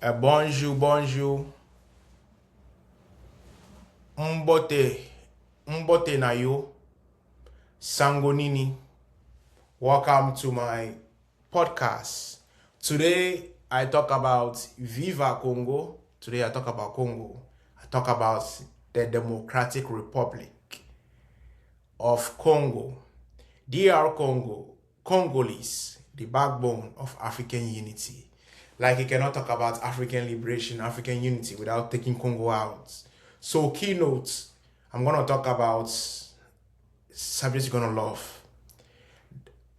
Bonjour, bonjour. Mbote na yo. Sangonini. Welcome to my podcast. Today, I talk about Viva Congo. Today, I talk about Congo. I talk about the Democratic Republic of Congo. DR Congo, Congolese, the backbone of African unity. Like you cannot talk about African liberation, African unity without taking Congo out. So keynotes, I'm gonna talk about subjects you're gonna love.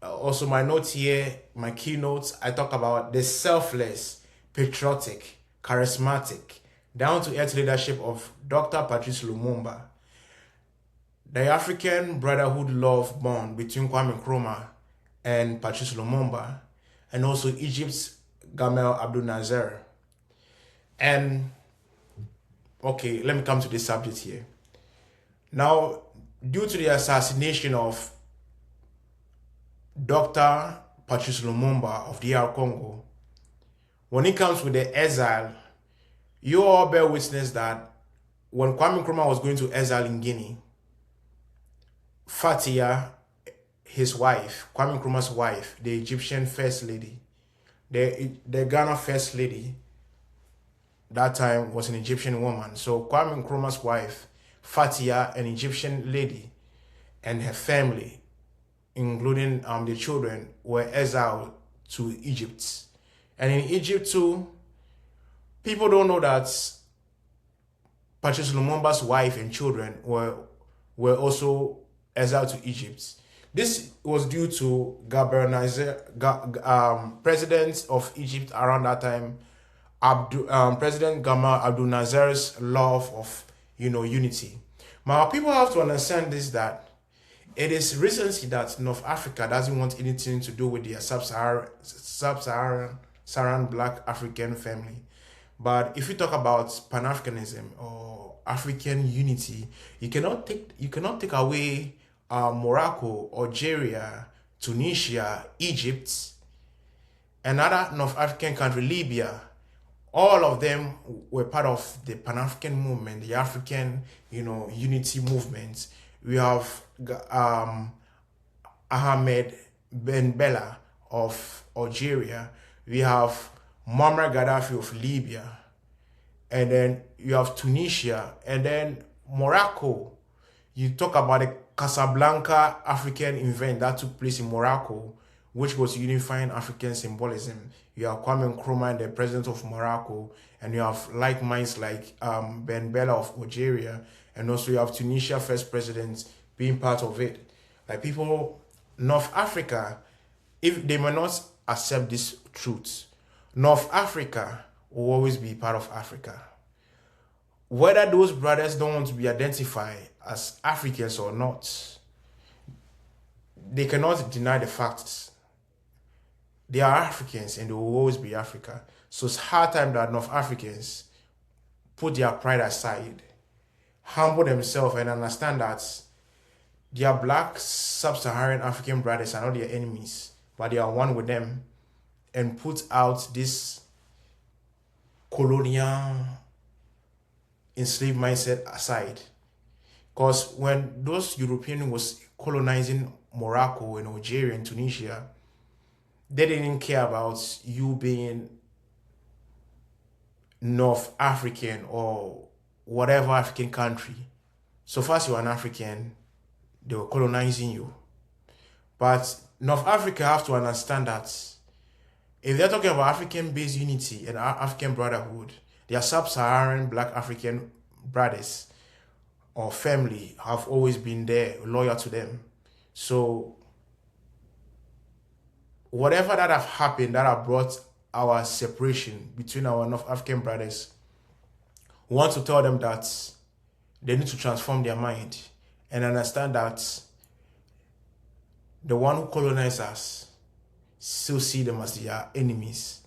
Also, my notes here, my keynotes, I talk about the selfless, patriotic, charismatic, down-to-earth leadership of Dr. Patrice Lumumba, the African brotherhood love bond between Kwame Nkrumah and Patrice Lumumba, and also Egypt's Gamal Abdel Nasser. And okay, let me come to this subject here. Now, due to the assassination of Dr. Patrice Lumumba of DR Congo, when it comes with the exile, you all bear witness that when Kwame Nkrumah was going to exile in Guinea, Fatia, his wife, Kwame Nkrumah's wife, the Egyptian first lady, the Ghana first lady, that time was an Egyptian woman. So Kwame Nkrumah's wife, Fatia, an Egyptian lady, and her family, including the children, were exiled to Egypt. And in Egypt too, people don't know that Patrice Lumumba's wife and children were also exiled to Egypt. This was due to president of Egypt around that time, President Gamal Abdel Nasser's love of unity. Now people have to understand this, that it is recently that North Africa doesn't want anything to do with their sub-Saharan Black African family. But if you talk about Pan-Africanism or African unity, you cannot take away Morocco, Algeria, Tunisia, Egypt, another North African country, Libya. All of them were part of the Pan-African movement, the African, unity movement. We have Ahmed Ben Bella of Algeria. We have Muammar Gaddafi of Libya. And then you have Tunisia. And then Morocco. You talk about the Casablanca African event that took place in Morocco, which was unifying African symbolism. You have Kwame Nkrumah, the president of Morocco, and you have like minds like Ben Bella of Algeria, and also you have Tunisia first president being part of it. Like people, North Africa, if they may not accept this truth, North Africa will always be part of Africa. Whether those brothers don't want to be identified as Africans or not, they cannot deny the facts. They are Africans and they will always be Africa. So it's hard time that North Africans put their pride aside, humble themselves, and understand that their black sub-Saharan African brothers are not their enemies, but they are one with them, and put out this colonial enslaved mindset aside. Because when those Europeans was colonizing Morocco and Algeria and Tunisia, they didn't care about you being North African or whatever African country. So far as you're an African, they were colonizing you. But North Africa have to understand that if they're talking about African-based unity and African brotherhood, their sub-Saharan Black African brothers or family have always been there, loyal to them. So whatever that have happened that have brought our separation between our North African brothers, we want to tell them that they need to transform their mind and understand that the one who colonized us still see them as their enemies.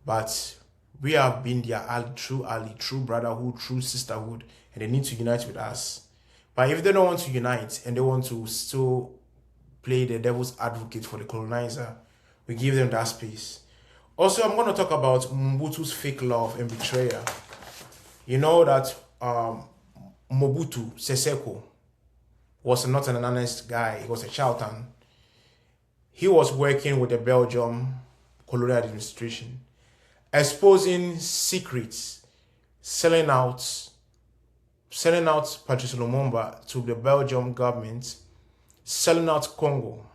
But we have been their ally, true brotherhood, true sisterhood, and they need to unite with us. But if they don't want to unite and they want to still play the devil's advocate for the colonizer, we give them that space. Also, I'm going to talk about Mobutu's fake love and betrayal. You know that Mobutu Seseko was not an honest guy. He was a charlatan. He was working with the Belgium colonial administration, exposing secrets, selling out Patrice Lumumba to the Belgium government, selling out Congo.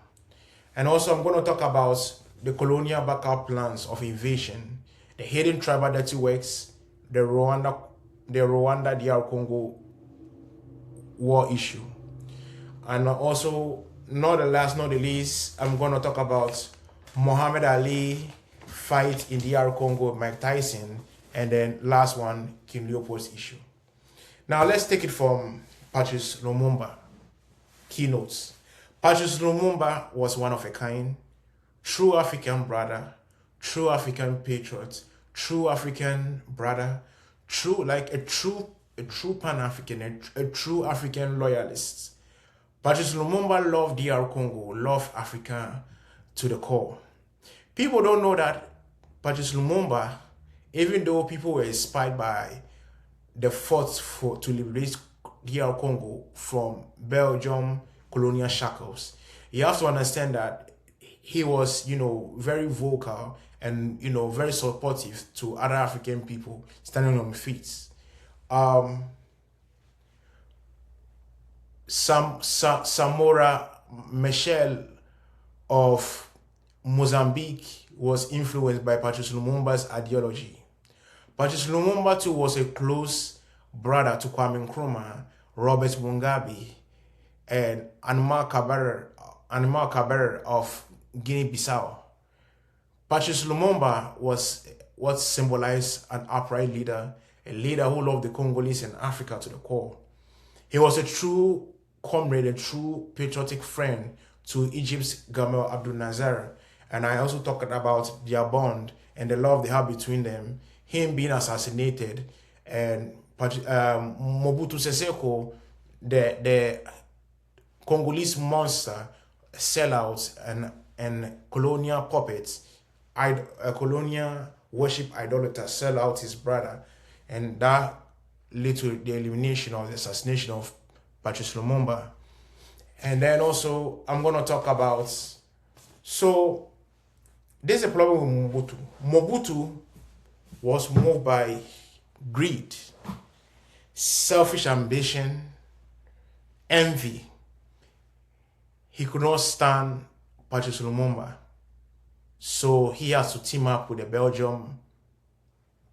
And also I'm going to talk about the colonial backup plans of invasion, the hidden tribal dirty works, the Rwanda DR Congo war issue. And also, not the last, not the least, I'm going to talk about Muhammad Ali fight in DR Congo with Mike Tyson, and then last one, King Leopold's issue. Now let's take it from Patrice Lumumba. Keynotes. Patrice Lumumba was one of a kind, true African brother, true African patriot, true African brother, true Pan-African, a true African loyalist. Patrice Lumumba loved DR Congo, loved Africa to the core. People don't know that Patrice Lumumba, even though people were inspired by the fight to liberate DR Congo from Belgium colonial shackles, you have to understand that he was, very vocal and, very supportive to other African people standing on feet. Samora Machel of Mozambique was influenced by Patrice Lumumba's ideology. Patrice Lumumba too was a close brother to Kwame Nkrumah, Robert Mugabe, and Anmar Kaber of Guinea-Bissau. Patrice Lumumba was what symbolized an upright leader, a leader who loved the Congolese and Africa to the core. He was a true comrade, a true patriotic friend to Egypt's Gamal Abdel Nasser. And I also talked about their bond and the love they have between them, him being assassinated, and Mobutu Seseko, the Congolese monster, sellouts and colonial puppets, colonial worship idolater, sell out his brother. And that led to the elimination of the assassination of Patrice Lumumba. And then also, I'm going to talk about, so there's a problem with Mobutu. Mobutu was moved by greed, selfish ambition, envy. He could not stand Patrice Lumumba. So he has to team up with the Belgium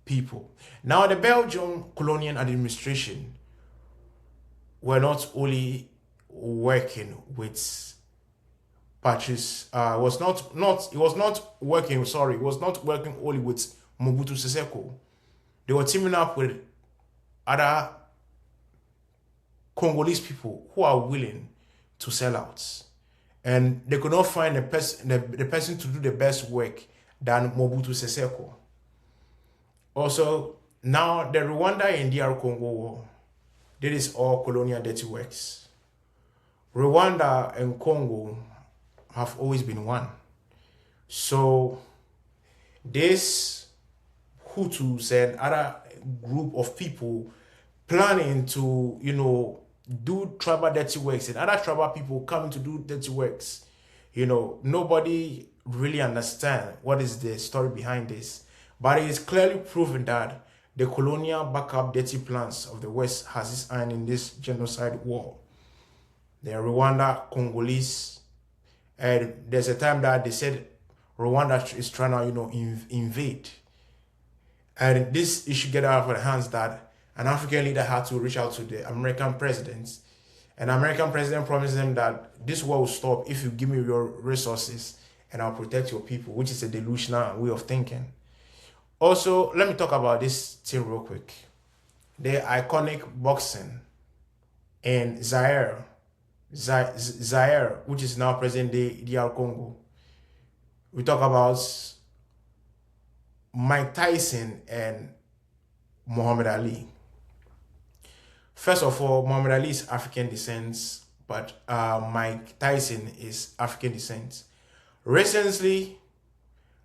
people. Now, the Belgium colonial administration were not only working with Patrice, was not working only with Mobutu Seseko. They were teaming up with other Congolese people who are willing to sell out. And they could not find the person to do the best work than Mobutu Seseko. Also, now the Rwanda and DR Congo war, that is all colonial dirty works. Rwanda and Congo have always been one. So this Hutus and other group of people planning to, do tribal dirty works, and other tribal people coming to do dirty works. Nobody really understand what is the story behind this. But it is clearly proven that the colonial backup dirty plans of the West has its hand in this genocide war. The Rwanda, Congolese, and there's a time that they said Rwanda is trying to, invade. And this issue get out of their hands that an African leader had to reach out to the American president. And the American president promised them that this war will stop if you give me your resources and I'll protect your people, which is a delusional way of thinking. Also, let me talk about this thing real quick. The iconic boxing in Zaire, which is now present-day DR Congo. We talk about Mike Tyson and Muhammad Ali. First of all, Muhammad Ali is African descent, but Mike Tyson is African descent. Recently,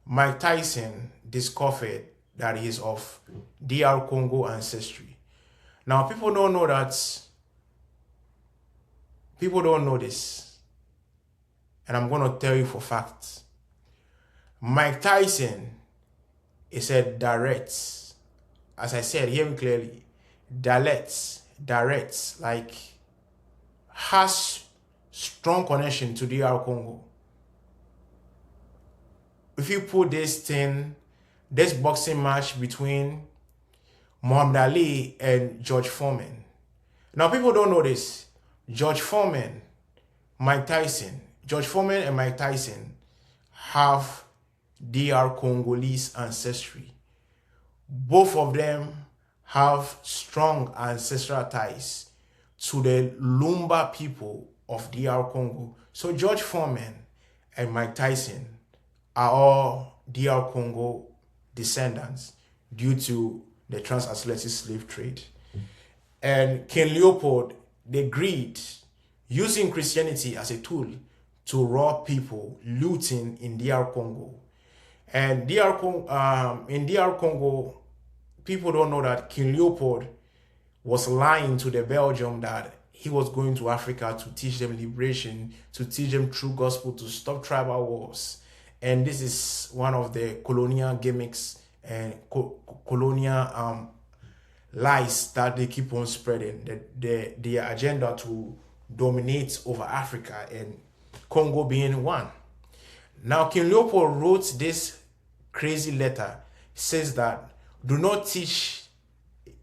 Mike Tyson discovered that he is of DR Congo ancestry. Now, people don't know that. People don't know this. And I'm going to tell you for facts. Mike Tyson is a direct, as I said, hear me clearly, direct, like, has strong connection to DR Congo. If you put this boxing match between Muhammad Ali and George Foreman. Now, people don't know this. George Foreman, George Foreman and Mike Tyson have DR Congolese ancestry. Both of them have strong ancestral ties to the Lumba people of DR Congo. So George Foreman and Mike Tyson are all DR Congo descendants due to the transatlantic slave trade. And King Leopold, they agreed using Christianity as a tool to rob people looting in DR Congo. And in DR Congo, people don't know that King Leopold was lying to the Belgium that he was going to Africa to teach them liberation, to teach them true gospel, to stop tribal wars. And this is one of the colonial gimmicks and colonial lies that they keep on spreading, their agenda to dominate over Africa, and Congo being one. Now, King Leopold wrote this crazy letter, says that do not teach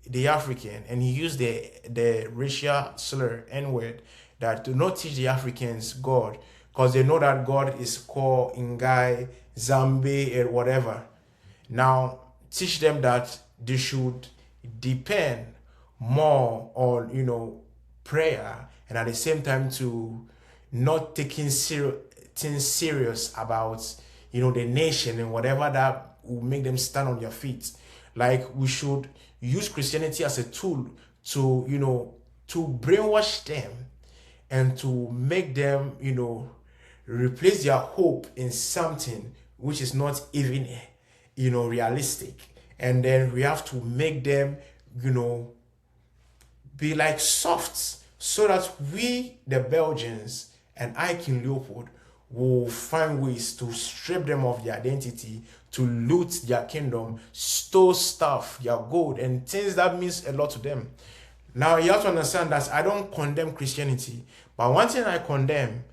the African, and he used the racial slur, N-word, that do not teach the Africans God, because they know that God is called Ngai, Zambi, and whatever. Now, teach them that they should depend more on, prayer, and at the same time to not taking things serious about, the nation and whatever that will make them stand on their feet. Like, we should use Christianity as a tool to, to brainwash them and to make them, replace their hope in something which is not even, realistic. And then we have to make them, be like soft, so that we, the Belgians, and I, King Leopold, will find ways to strip them of their identity, to loot their kingdom, steal stuff, their gold, and things that means a lot to them. Now, you have to understand that I don't condemn Christianity, but one thing I condemn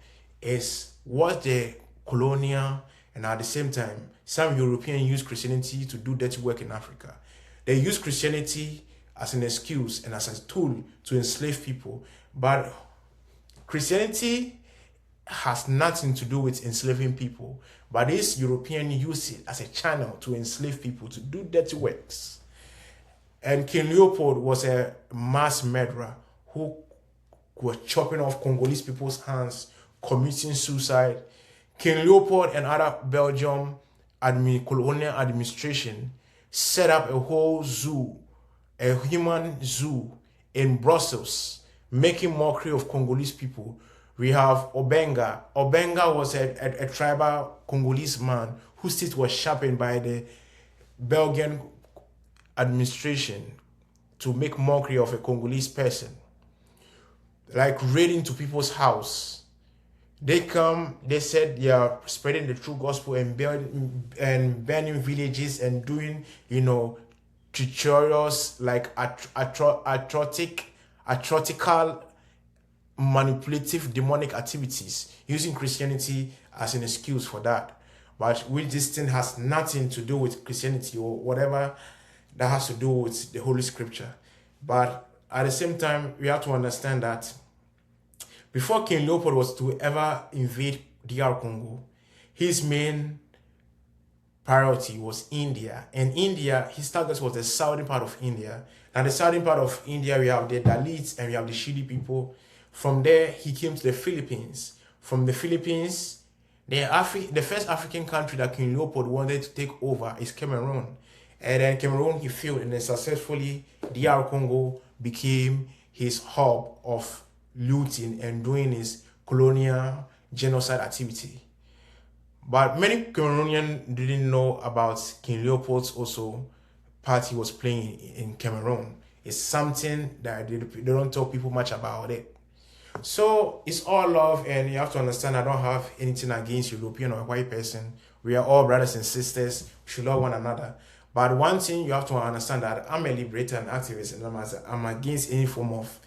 is what the colonial and at the same time, some Europeans use Christianity to do dirty work in Africa. They use Christianity as an excuse and as a tool to enslave people. But Christianity has nothing to do with enslaving people. But these Europeans use it as a channel to enslave people, to do dirty works. And King Leopold was a mass murderer who was chopping off Congolese people's hands, committing suicide. King Leopold and other Belgium colonial administration set up a whole zoo, a human zoo in Brussels, making mockery of Congolese people. We have Obenga. Obenga was a tribal Congolese man whose teeth were sharpened by the Belgian administration to make mockery of a Congolese person. Like raiding to people's house. They come, they said they are spreading the true gospel and burning villages and doing, tutorials like atrotical, manipulative, demonic activities, using Christianity as an excuse for that. But which this thing has nothing to do with Christianity or whatever that has to do with the Holy Scripture. But at the same time, we have to understand that before King Leopold was to ever invade DR Congo, his main priority was India. And India, his target was the southern part of India. And the southern part of India, we have the Dalits and we have the Shidi people. From there, he came to the Philippines. From the Philippines, the first African country that King Leopold wanted to take over is Cameroon. And then Cameroon, he failed, and then successfully, DR Congo became his hub of looting and doing his colonial genocide activity. But many Cameroonians didn't know about King Leopold's also party was playing in Cameroon. It's something that they don't tell people much about it. So it's all love, and you have to understand I don't have anything against European or white person. We are all brothers and sisters. We should love one another. But one thing you have to understand that I'm a liberator and activist, and I'm against any form of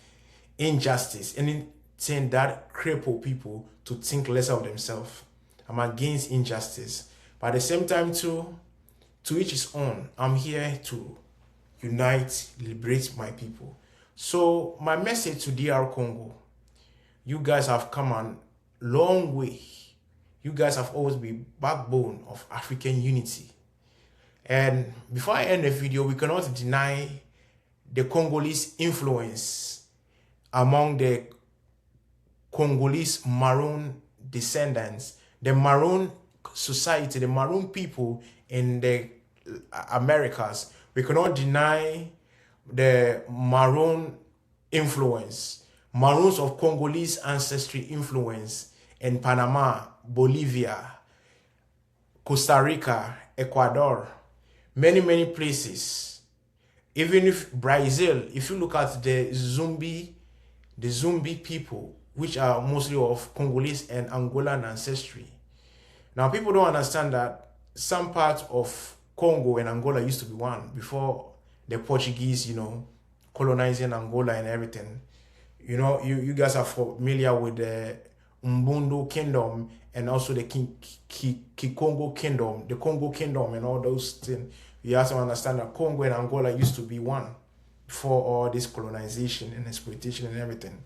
injustice, anything that cripple people to think less of themselves. I'm against injustice. But at the same time too, to each his own. I'm here to unite, liberate my people. So my message to DR Congo, you guys have come a long way. You guys have always been backbone of African unity. And before I end the video, we cannot deny the Congolese influence among the Congolese Maroon descendants, the Maroon society, the Maroon people in the Americas. We cannot deny the Maroon influence, Maroons of Congolese ancestry influence in Panama, Bolivia, Costa Rica, Ecuador, many places. Even if Brazil, if you look at the Zumbi people, which are mostly of Congolese and Angolan ancestry. Now, people don't understand that some parts of Congo and Angola used to be one before the Portuguese, colonizing Angola and everything. You guys are familiar with the Mbundu Kingdom and also the Kikongo Kingdom, the Congo Kingdom and all those things. You have to understand that Congo and Angola used to be one before all this colonization and exploitation and everything.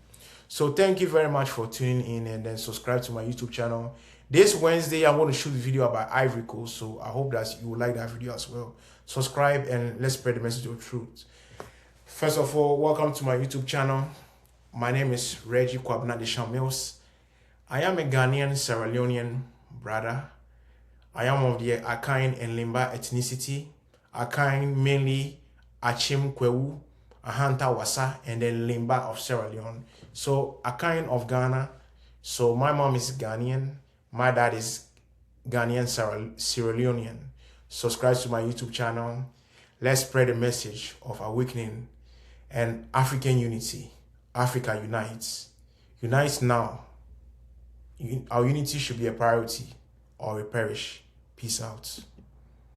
So thank you very much for tuning in, and then subscribe to my YouTube channel. This Wednesday, I'm going to shoot a video about Ivory Coast, so I hope that you will like that video as well. Subscribe and let's spread the message of truth. First of all, welcome to my YouTube channel. My name is Reggie Kwabena Deschamps-Mills. I am a Ghanaian Sierra Leonean brother. I am of the Akan and Limba ethnicity. Akan mainly Achim Kwewu, Ahanta Wasa, and then Limba of Sierra Leone. So Akan of Ghana. So my mom is Ghanaian. My dad is Ghanaian Sierra Leonean. Subscribe to my YouTube channel. Let's spread the message of awakening and African unity. Africa unites. Unites now. Our unity should be a priority or we perish. Peace out.